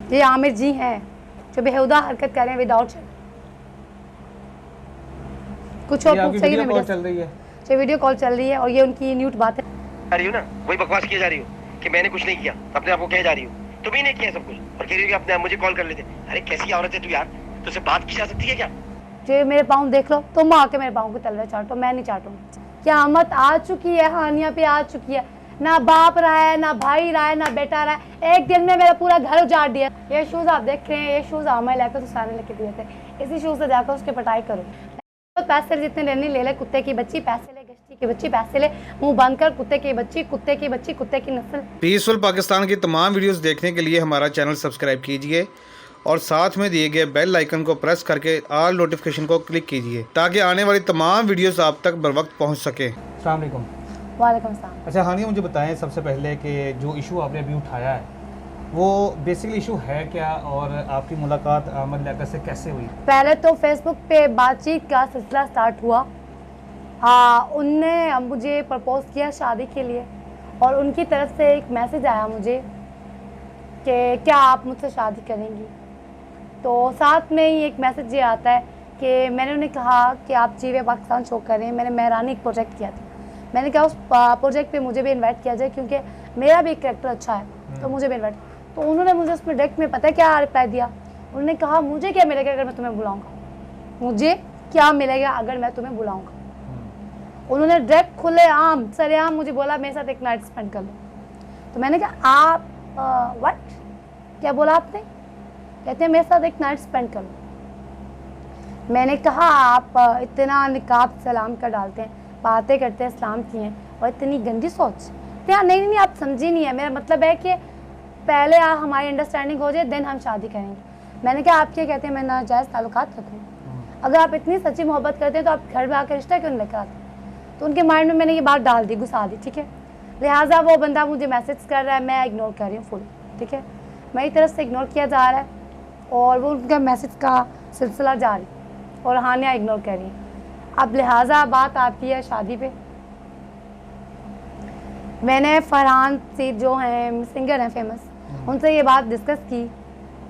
ये आमिर जी हैं जो बेहुदा हरकत कर रहे हैं विदाउट कुछ और प्रूफ चाहिए वीडियो कॉल चल रही है, जो वीडियो कॉल चल रही है और ये उनकी न्यूट बात है आ रही हो ना, वही बकवास किए जा रही हो कि मैंने कुछ नहीं किया, अपने आप को कह जा रही हो तुम ही ने किया सब कुछ और कह रही हो कि अपने आप मुझे कॉल कर लेते। अरे कैसी औरत है तू यार, तुझसे बात की जा सकती है क्या? जो मेरे पाँव देख लो, तुम आके मेरे पाँव को तलवे चाटो, मैं नहीं चाटूंगी। क़यामत आ चुकी है, हानिया पे आ चुकी है, ना बाप रहा है, ना भाई रहा है, ना बेटा रहा है। एक दिन में मेरा पूरा घर उजाड़ दिया। ये शूज़ आप देख रहे हैं, ये शूज़ आमा लेकर तो सारे लेके दिए थे, इसी शूज़ से जाकर उसके पटाई करो। तो पैसे जितने लेने ले ले, कुत्ते की बच्ची पैसे ले, गश्ती की बच्ची पैसे ले, मुंह बंद कर, कुत्ते की बच्ची, कुत्ते की बच्ची, कुत्ते की नस्ल। पीसफुल पाकिस्तान की तमाम वीडियोस देखने के लिए हमारा चैनल सब्सक्राइब कीजिए और साथ में दिए गए बेल आइकन को प्रेस करके ऑल नोटिफिकेशन को क्लिक कीजिए ताकि आने वाली तमाम वीडियोस आप तक बर वक्त पहुँच सके। अस्सलाम वालेकुम। वालेकुम सलाम। अच्छा हानिया, मुझे बताएं सबसे पहले कि जो इशू आपने अभी उठाया है वो बेसिकली इशू है क्या और आपकी मुलाकात अहमद लियाकत से कैसे हुई? पहले तो फेसबुक पे बातचीत का सिलसिला स्टार्ट हुआ। उनने मुझे प्रपोज किया शादी के लिए और उनकी तरफ से एक मैसेज आया मुझे कि क्या आप मुझसे शादी करेंगी। तो साथ में ही एक मैसेज ये आता है कि मैंने उन्हें कहा कि आप जीवे पाकिस्तान शो करें। मैंने मेहरानी एक प्रोजेक्ट किया था, मैंने कहा उस प्रोजेक्ट पे मुझे भी इनवाइट किया जाए क्योंकि मेरा भी एक कैरेक्टर अच्छा है तो मुझे भी इनवाइट। तो उन्होंने मुझे उस प्रोजेक्ट में पता है क्या रिप्लाई दिया? उन्होंने कहा मुझे क्या मिलेगा अगर मैं तुम्हें बुलाऊंगा, मुझे क्या मिलेगा अगर मैं तुम्हें बुलाऊंगा। उन्होंने डायरेक्ट खुले आम सरेआम मुझे बोला मेरे साथ एक नाइट स्पेंड कर लो। तो मैंने कहा आप व्हाट, क्या बोला आपने? कहते हैं मेरे साथ एक नाइट स्पेंड कर लो। मैंने कहा आप इतना निकाब सलाम कर डालते हैं, बातें करते हैं इस्लाम की हैं और इतनी गंदी सोच। क्या नहीं नहीं आप समझी नहीं है, मेरा मतलब है कि पहले हमारी अंडरस्टैंडिंग हो जाए देन हम शादी करेंगे। मैंने कहा आप क्या कहते हैं मैं नाजायज़ ताल्लुकात रखूँ? अगर आप इतनी सच्ची मोहब्बत करते हैं तो आप घर में आकर रिश्ता क्यों नहीं लेकर आते? तो उनके माइंड में मैंने ये बात डाल दी, घुसा दी, ठीक है। लिहाजा वो बंदा मुझे मैसेज कर रहा है, मैं इग्नोर कर रही हूँ फुल, ठीक है। मेरी तरफ से इग्नोर किया जा रहा है और वो उनका मैसेज का सिलसिला जारी और हानिया इग्नोर कर रही है। अब लिहाजा बात आती है शादी पे। मैंने फरहान से जो हैं सिंगर हैं फेमस, उनसे ये बात डिस्कस की।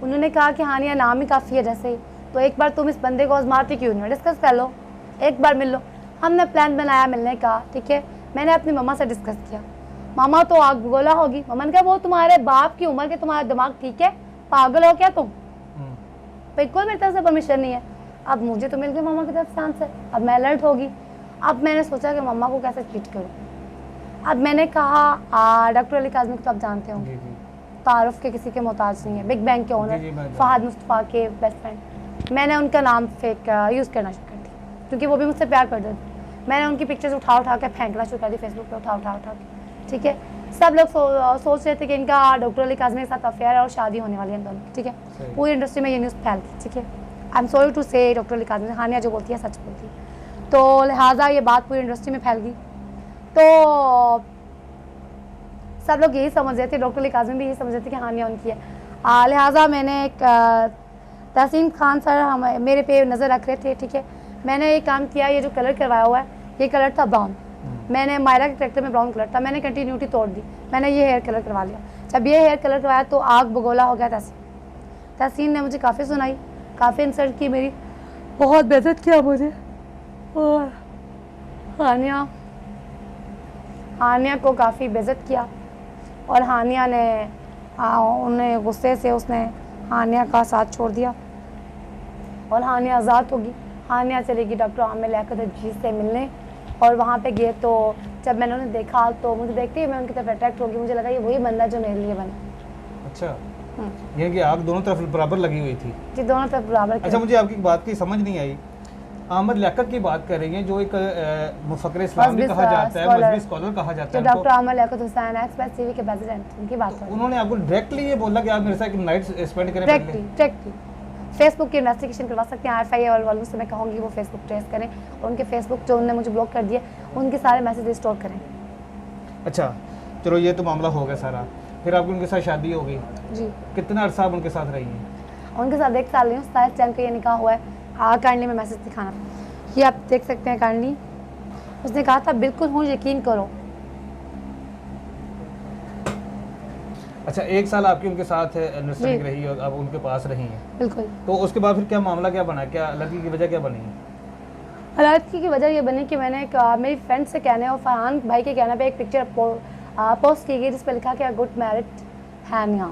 उन्होंने कहा कि हानिया नाम ही काफ़ी है जैसे, तो एक बार तुम इस बंदे को आजमाती क्यों नहीं, डिस्कस कर लो, एक बार मिल लो। हमने प्लान बनाया मिलने का, ठीक है। मैंने अपनी मम्मा से डिस्कस किया, मामा तो आग भगोला होगी। मम्मा ने कहा वो तुम्हारे बाप की उम्र के, तुम्हारा दिमाग ठीक है, पागल हो क्या तुम? बिल्कुल मेरी तरफ से परमिशन नहीं है। अब मुझे तो मिल गई मम्मा की तरफ से आंसर, अब मैं अलर्ट होगी। अब मैंने सोचा कि मम्मा को कैसे ट्रीट करूँ। अब मैंने कहा डॉक्टर अली काज़मी को तो आप जानते होंगे, तारुफ के किसी के मोहताज नहीं है, बिग बैंग के ओनर फहद मुस्तफ़ा के बेस्ट फ्रेंड। मैंने उनका नाम फेक यूज़ करना शुरू कर दिया क्योंकि वो भी मुझसे प्यार करते थे। मैंने उनकी पिक्चर्स उठा उठा के फेंकना शुरू कर दी फेसबुक पे, उठा के, ठीक है। सब लोग सोच रहे थे कि इनका डॉक्टर अली काज़मी के साथ अफेयर है और शादी होने वाली है दोनों, ठीक है। पूरी इंडस्ट्री में ये न्यूज़ फैल गई, ठीक है। आई एम सॉरी टू से डॉक्टर अली काज़मी, हानिया जो बोलती है सच बोलती है। तो लिहाजा ये बात पूरी इंडस्ट्री में फैल गई। तो सब लोग यही समझ रहे थे, डॉक्टर अली काज़मी भी यही समझ रहे थे कि हानिया उनकी है। लिहाजा मैंने एक तहसीन खान सर मेरे पे नज़र रख रहे थे, ठीक है। मैंने ये काम किया, ये जो कलर करवाया हुआ है ये कलर था ब्राउन। मैंने मायरा के कैरेक्टर में ब्राउन कलर था, मैंने कंटिन्यूटी तोड़ दी, मैंने ये हेयर कलर करवा लिया। जब ये हेयर कलर करवाया तो आग बगोला हो गया तहसीन ने मुझे काफ़ी सुनाई, काफ़ी इंसल्ट की मेरी, बहुत बेइज्जत किया मुझे। और हानिया को काफ़ी बेइज्जत किया और हानिया ने उन्हें गुस्से से उसने हानिया का साथ छोड़ दिया और हानिया आज़ाद होगी। हानिया चलेगी डॉक्टर आमिर लियाकत जी से मिलने और वहाँ पे गए तो जब मैंने उन्हें देखा तो मुझे देखते ही मैं उनकी तरफ अट्रैक्ट होगी। मुझे लगा ये वही बंदा जो मेरे लिए बना। अच्छा, ये कि आग दोनों तरफ बराबर लगी हुई थी? जी, दोनों तरफ बराबर। अच्छा, मुझे आपकी बात की समझ नहीं आई। अहमद लियाकत की बात कर रही हैं जो एक मुफक्किर इस्लाम भी कहा जाता है, मजहबी स्कॉलर कहा जाता है, doctor Ahmad Liaquat Hussain Express TV के प्रेसिडेंट, उनकी बात कर। उन्होंने आपको डायरेक्टली ये बोला कि आप मेरे साथ नाइट स्पेंड करें? डायरेक्टली फेसबुक की इन्वेस्टिगेशन करवा सकते हैं। RFI वालों से मैं कहूँगी वो फेसबुक ट्रेस करें और उनके फेसबुक जो उन्होंने मुझे ब्लॉक कर दिए उनके सारे मैसेज रिस्टोर करें। अच्छा चलो, ये तो मामला हो गया सारा। फिर आपकी उनके साथ शादी हो गई जी। कितना अर्सा आप उनके साथ रही हैं? उनके साथ 1 साल रही हूँ। 27 जन का ये निकाह हुआ है। काइंडली में मैसेज दिखाना, ये आप देख सकते हैं। काइंडली उसने कहा था बिल्कुल हूँ, यकीन करो। अच्छा, 1 साल आपकी उनके साथ नर्सरी जी। रही और अब उनके पास रही हैं, बिल्कुल। तो उसके बाद फिर क्या मामला क्या बना, क्या लड़की की वजह क्या बनी है? हालात की वजह ये बनी कि मैंने मेरी फ्रेंड से कहने और फरहान भाई के कहने पे एक पिक्चर पोस्ट की गई जिस पर लिखा कि गुड मैरिड हानिया,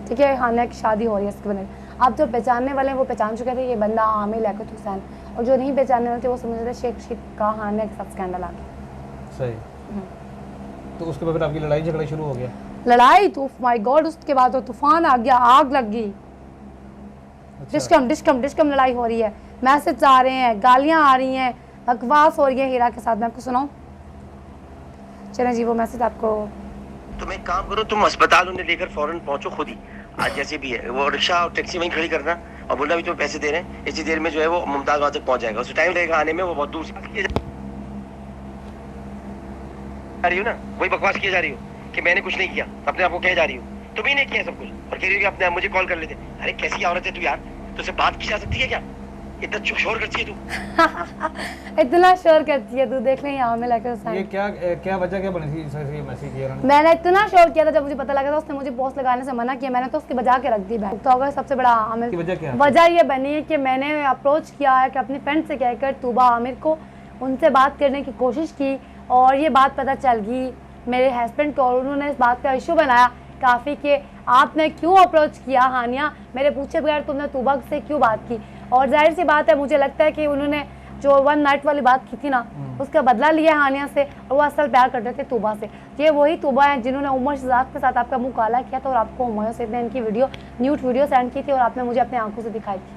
ठीक है, हानिया की शादी हो रही है इसके बने। अब जो पहचानने वाले हैं वो पहचान चुके थे ये बंदा आमिर लियाकत हुसैन, और जो नहीं पहचानने वाले थे वो समझ रहे थे शेख का हानिया के साथ स्कैंडल आ गया। सही। तो उसके बाद फिर आपकी लड़ाई झगड़ा शुरू हो गया? लड़ाई तो माय गॉड, उसके बाद तो तूफान आ गया, आग लग गई। डिस्कम डिस्कम डिस्कम लड़ाई हो रही है, मैसेज आ रहे हैं, गालियां आ रही हैं, बकवास हो रही है हीरा के साथ। मैं आपको सुनाऊं? चलें जी, वो मैसेज आपको। तुम एक काम करो, तुम अस्पताल उन्हें लेकर फौरन पहुंचो खुद ही, आज जैसे भी है। वो रिक्शा और टैक्सी वहीं खड़ी करना और बोलना भी तुम्हें पैसे दे रहे हैं, इसी देर में जो है वो मुमताज वहां तक पहुंच जाएगा। उसको टाइम लगेगा आने में, वो बहुत दूर से जा रही हो ना, वही बकवास किए जा रही हो कि मैंने कुछ नहीं किया, अपने आप को कहे जा रही हो तुम ही ने किया सब कुछ, और कह रही हो कि अपने आप मुझे कॉल कर लेते। अरे कैसी औरत है तू यार, तुझसे बात की जा सकती है क्या? इतना शोर करती है तू। इतना शोर करती है तू, देख ले यहाँ में लेकर ये हुसैन। क्या वजह क्या बनी थी ये मैसेज किया उन्होंने? मैंने इतना शोर किया था, जब मुझे पता लगा था उसने मुझे पोस्ट लगाने से मना किया, मैंने तो उसकी बजा के रख दी बैग। तो होगा सबसे बड़ा आमिर की वजह क्या है? वजह ये बनी है कि मैंने अप्रोच किया है कि अपनी फ्रेंड से कहकर तूबा आमिर को उनसे बात करने की कोशिश की, और ये बात पता चल गई मेरे हस्बैंड को, और उन्होंने इस बात का इशू बनाया काफ़ी कि आपने क्यों अप्रोच किया हानिया, मेरे पूछे बगैर तुमने तूबा से क्यों बात की। और जाहिर सी बात है, मुझे लगता है कि उन्होंने जो 1 नाइट वाली बात की थी ना, उसका बदला लिया हानिया से, और वो असल प्यार करते थे तूबा से। ये वही तूबा है जिन्होंने उमर शहजाद के साथ आपका मुंह काला किया था, और आपको हुमायूं से ने इनकी न्यूड वीडियो सेंड की थी, और आपने मुझे अपनी आंखों से दिखाई थी।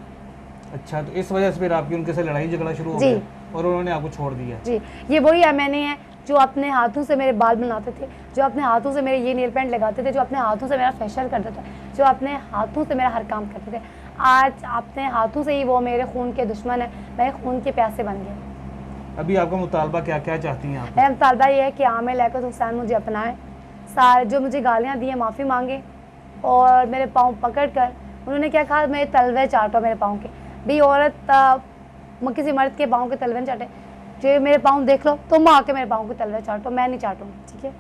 अच्छा, तो इस वजह से फिर आपकी उनके से लड़ाई झगड़ा शुरू हो जी। गया और उन्होंने आपको छोड़ दिया? जी, ये वही मैंने है जो अपने हाथों से मेरे बाल बनाते थे, जो अपने हाथों से मेरे ये नेल पेंट लगाते थे, जो अपने हाथों से मेरा फेशियल करते थे, जो अपने हाथों से मेरा हर काम करते थे, आज अपने हाथों से ही वो मेरे खून के दुश्मन है, मेरे खून के प्यासे बन गए। अभी आपका मुतालबा क्या क्या चाहती हैं आप? मेरा मुतालबा ये है कि आमिर लियाकत हुसैन मुझे अपनाएं, सारे जो मुझे गालियाँ दी हैं माफ़ी मांगे, और मेरे पाँव पकड़ कर उन्होंने क्या कहा, मेरे तलवे चाटो मेरे पाँव के। भी औरत किसी मर्द के पाँव के तलवे चाटे, जो मेरे पाँव देख लो, तुम आके मेरे पाँव के तलवे चाटो, मैं नहीं चाटूंगी, ठीक है?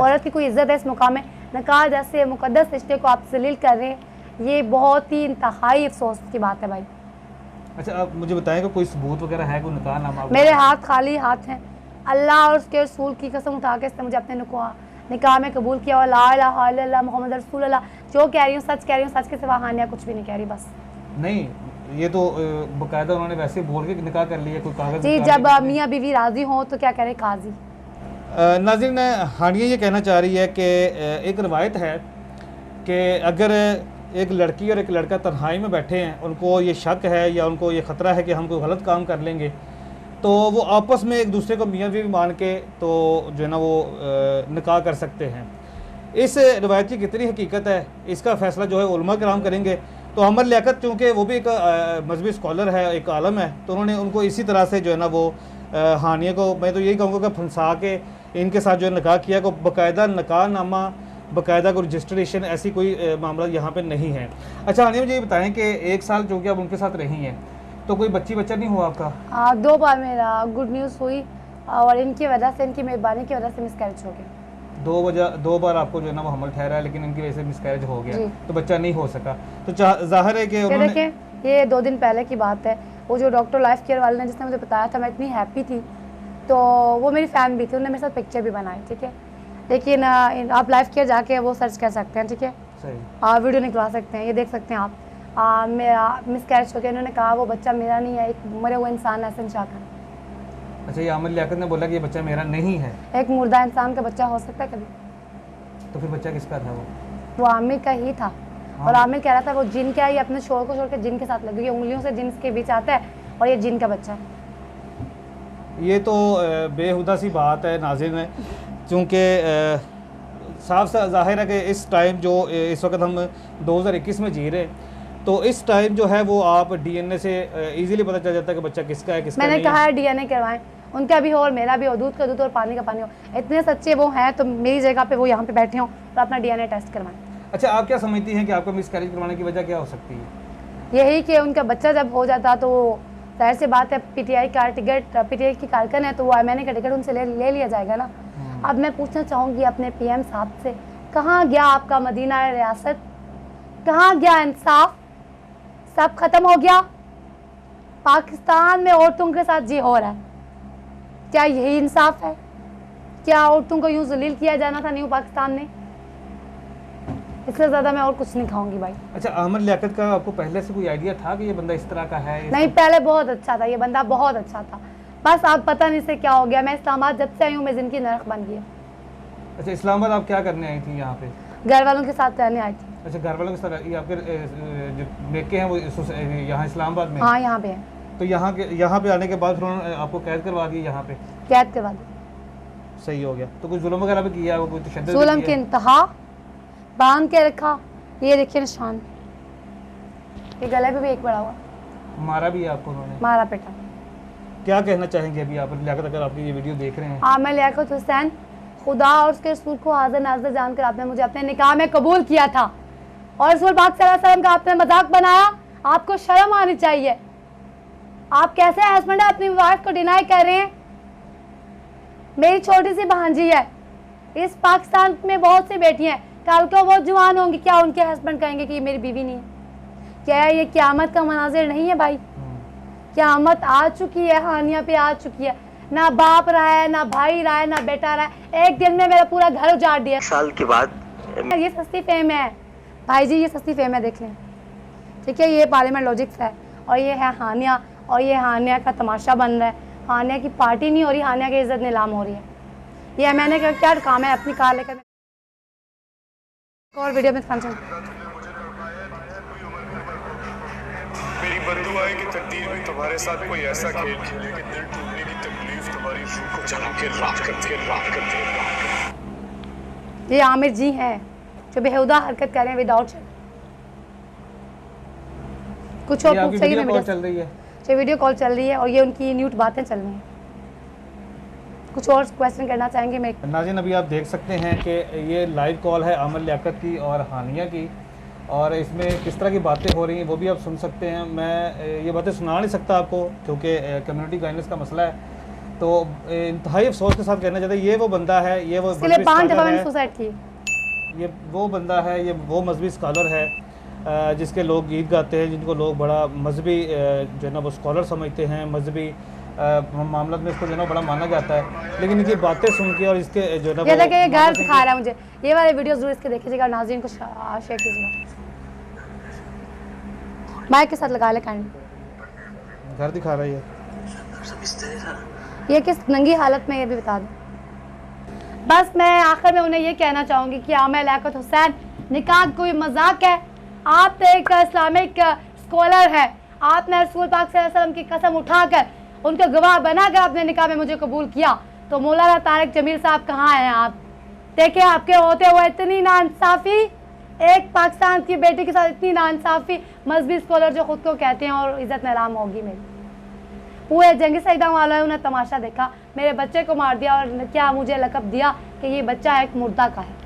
औरत की कोई इज्जत है इस मुकाम में, नकाह जैसे मुकद्दस रिश्ते को आप जलील कर रहे हैं, ये बहुत ही इंतहाई अफसोस की बात है भाई। अच्छा, आप मुझे बताएं कि कोई सबूत वगैरह है, कोई निकाहनामा? मेरे हाथ खाली हाथ हैं, अल्लाह और उसके रसूल की कसम उठा के इसने मुझे अपने निकाह में कबूल किया, और ला इलाहा इल्लल्लाह मुहम्मद रसूलुल्लाह, जो कह रही हूँ सच कह रही हूँ, सच के सिवा हानिया कुछ भी नहीं कह रही। बस नहीं, ये तो बकायदा उन्होंने वैसे बोल के निकाह कर लिया, कोई कागज? जी, जब मियाँ बीवी राजी हों तो क्या करे काजी। नाज़रीन, हानिया ये कहना चाह रही है कि एक रवायत है कि अगर एक लड़की और एक लड़का तन्हाई में बैठे हैं, उनको ये शक है या उनको ये ख़तरा है कि हम कोई गलत काम कर लेंगे, तो वो आपस में एक दूसरे को मियाँ बीवी मान के तो जो है ना वो निकाह कर सकते हैं। इस रवायत की कितनी हकीकत है, इसका फ़ैसला जो है उलमा कराम करेंगे। तो आमिर लियाकत चूँकि वो भी एक मजहबी स्कॉलर है, एक आलम है, तो उन्होंने उनको इसी तरह से जो है ना वो हानिया को, मैं तो यही कहूँगा कि फंसा के इनके साथ जो है निकाह किया, को बाकायदा निकाहनामा, बाकायदा कोई रजिस्ट्रेशन, ऐसी कोई मामला यहाँ पे नहीं है। अच्छा हानिया, मुझे ये बताएं कि 1 साल चूँकि आप उनके साथ रही हैं, तो कोई बच्चा नहीं हुआ आपका? 2 बार मेरा गुड न्यूज़ हुई, और इनकी वजह से, इनकी मेहरबानी की वजह से मिसकैरेज हो गया। 2 बार आपको जो है ना वो हमल ठहरा है, लेकिन इनकी वजह से मिसकैरेज हो गया, जी। तो बच्चा नहीं हो सका। तो जाहिर है कि उन्होंने, देखिए, ये 2 दिन पहले की बात है, वो जो डॉक्टर लाइफ केयर वाले ने जिसने मुझे बताया था, मैं इतनी हैप्पी थी, तो वो मेरी फ़ैन भी थी, उन्होंने मेरे साथ पिक्चर भी बनाई, ठीक है? लेकिन आप लाइफ केयर जाके वो सर्च कर सकते हैं, ठीक है? सही वीडियो निकलवा सकते हैं, ये देख सकते हैं आप। मेरा मिसकैरेज हो गया, उन्होंने कहा वो बच्चा मेरा नहीं है, एक मरे हुए इंसान एहसन शाह का। अच्छा, ये आमिर लियाकत ने बोला कि ये बच्चा मेरा नहीं है, एक मुर्दा इंसान का बच्चा हो सकता है कभी? तो फिर बच्चा किसका था? वो आमिर का ही था। और आमिर कह रहा था वो जिन का ही, अपने शोर को छोड़ के जिन के साथ लगी, उंगलियों से जिन के बीच आता है, और ये जिन का बच्चा है। ये तो बेहुदा सी बात है नाज़रीन, चूँकि साफ सा जाहिर है कि इस टाइम जो इस वक्त हम 2021 में जी रहे हैं, तो इस टाइम जो है वो आप डीएनए से इजीली पता चल जाता है कि बच्चा किसका है, किसका मैंने नहीं कहा है। है डीएनए करवाएं, उनका भी हो और मेरा भी हो, दूध का दूध और पानी का पानी हो। इतने सच्चे वो हैं तो मेरी जगह पे वो यहाँ पे बैठे हों तो अपना डीएनए टेस्ट करवाएं। अच्छा, आप क्या समझती हैं कि आपको मिसकैरेज करवाने की वजह क्या हो सकती है? यही कि उनका बच्चा जब हो जाता तो जाहिर सी बात है, पीटीआई का टिकट, पीटीआई की कारकुन है, तो वो एमएनए का टिकट उनसे ले लिया जाएगा ना। अब मैं पूछना चाहूँगी अपने पीएम साहब से, कहाँ गया आपका मदीना रियासत, कहाँ गया इंसाफ, सब खत्म हो गया। पाकिस्तान में औरतों के साथ ये हो रहा है, क्या यही इंसाफ है? क्या औरतों को यूं जलील किया जाना था न्यू पाकिस्तान में? इससे ज़्यादा मैं और कुछ नहीं खाऊंगी भाई। अच्छा, आमिर लियाकत का आपको पहले से कोई आइडिया था कि ये बंदा इस तरह का है? नहीं, पहले बहुत अच्छा था ये बंदा, बहुत अच्छा था, बस अब पता नहीं से क्या हो गया। मैं इस्लामाबाद जब से आई हूँ मैं जिंदगी नरक बन गई। अच्छा, इस्लामाबाद आप क्या करने आई थी यहाँ पे? घर वालों के साथ रहने आई थी। अच्छा, घर वालों के साथ? ये आपके जो मेके हैं वो यहाँ इस्लामाबाद में? हाँ, यहाँ पे है। तो यहाँ पे आने के बाद फिर उन्होंने आपको कैद करवा दी यहाँ पे? कैद करवा दी। सही हो गया। तो कुछ जुल्म वगैरह भी किया, कोई तशद्दुद भी जुल्म किया? की इंतहा, बांध के रखा, ये देखिए निशान, ये गले पे भी एक बड़ा हुआ। मारा भी है आपको उन्होंने? मारा पेटा। क्या कहना चाहेंगे अभी आप लियाकत, अगर आपकी ये वीडियो देख रहे हैं? आमिर लियाकत हुसैन, खुदा और उसके रसूल को हाज़िर नाज़िर जानकर आपने मुझे अपने निकाह में कबूल किया था और रसूल पाक सल्लल्लाहु अलैहि वसल्लम का आपने मजाक बनाया। आपको शर्म आनी चाहिए। आप कैसे हस्बैंड अपनी वाइफ को डिनाई कर रहे हैं? मेरी छोटी सी भांजी है, इस पाकिस्तान में बहुत सी बेटियां हैं, कल को वो जवान होंगी, क्या उनके हस्बैंड कहेंगे कि ये मेरी बीवी नहीं है? क्या ये क़यामत का मनाजिर नहीं है भाई? क़यामत आ चुकी है, हानिया पे आ चुकी है। ना बाप रहा है, ना भाई रहा है, ना बेटा रहा है। एक दिन में मेरा पूरा घर उजाड़ दिया। साल के बाद ये सस्ती फेम है भाई जी, ये सस्ती फेम है, देख लें, ठीक है? ये पार्लियामेंट लॉजिक्स है और ये है हानिया, और ये हानिया का तमाशा बन रहा है। हानिया की पार्टी नहीं हो रही, हानिया की इज्जत नीलाम हो रही है। ये मैंने क्या काम है अपनी कार लेकर और वीडियो में फंक्शन। मेरी बद्दुआ है कि तकदीर भी तुम्हारे साथ कोई ऐसा खेल खेले कि दिल टूटने की तकलीफ तुम्हारी रूह को जला के राख कर दे। ये आमिर जी हैं जो बेहुदा हरकत कर रहे हैं विदाउट शर्ट। कुछ और प्रूफ चाहिए? वीडियो चल रही है, वीडियो कॉल चल रही है और ये उनकी न्यूट बातें चल रही हैं। कुछ और क्वेश्चन करना चाहेंगे मेरे? नाज़रीन, अभी आप देख सकते हैं कि ये लाइव कॉल है आमिर लियाकत की और हानिया की, और इसमें किस तरह की बातें हो रही हैं वो भी आप सुन सकते हैं। मैं ये बातें सुना नहीं सकता आपको क्योंकि कम्युनिटी गाइडेंस का मसला है, तो इंतहाई अफसोस के साथ कहना चाहते हैं ये वो बंदा है, ये वो इसके लिए 5 दफा मैंने सुसाइड की। ये वो बंदा है, ये वो मजहबी स्कॉलर है जिसके लोग गीत गाते हैं, जिनको लोग बड़ा मजहबी जो है ना वो स्कॉलर समझते हैं, मजहबी मामला में इसको जो है ना बड़ा माना जाता है। लेकिन इनकी बातें सुन के और इसके जो है ना ये देखिए, ये घर सिखा रहा है मुझे। ये वाले वीडियो जरूर इसके देखिएगा, नाज़रीन को शेयर कीजिएगा। माइक के साथ लगा ले काइंडली। घर दिखा रही है ये किस नंगी हालत में, ये भी बता दो। बस मैं आखिर में उन्हें ये कहना चाहूँगी कि आमिर लियाकत हुसैन, निकाह कोई मजाक है? आप तो एक इस्लामिक स्कॉलर है, आपने रसूल पाक सल्लल्लाहु अलैहि वसल्लम की कसम उठाकर उनके गवाह बनाकर आपने निकाह में मुझे कबूल किया, तो मौलाना तारिक जमील साहब कहाँ हैं आप? देखिए, आपके होते हुए इतनी नाइंसाफ़ी, एक पाकिस्तान की बेटी के साथ इतनी नाइंसाफ़ी, मजहबी स्कॉलर जो खुद को कहते हैं, और इज़्ज़त नीलाम होगी मेरी। पूरे जंगी सईदा वालों ने उन्हें तमाशा देखा, मेरे बच्चे को मार दिया और क्या मुझे लक़ब दिया कि ये बच्चा एक मुर्दा का है।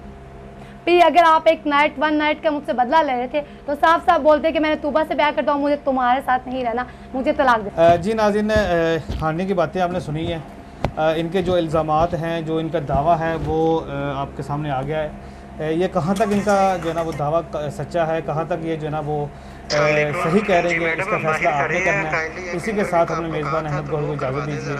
फिर अगर आप एक वन नाइट का मुझसे बदला ले रहे थे तो साफ साफ बोलते कि मैंने तूबा से ब्याह करता हूँ, मुझे तुम्हारे साथ नहीं रहना, मुझे तलाक दे। जी नाज़रीन, हानिया की बातें आपने सुनी है, इनके जो इल्ज़ामात हैं, जो इनका दावा है वो आपके सामने आ गया है। ये कहाँ तक इनका जो है ना वो दावा सच्चा है, कहाँ तक ये जो है ना वो सही कह रहे हैं, इसका फैसला आपने करना है। इसी के साथ अपने मेज़बान अहमद गौहर को इजाज़त दीजिए।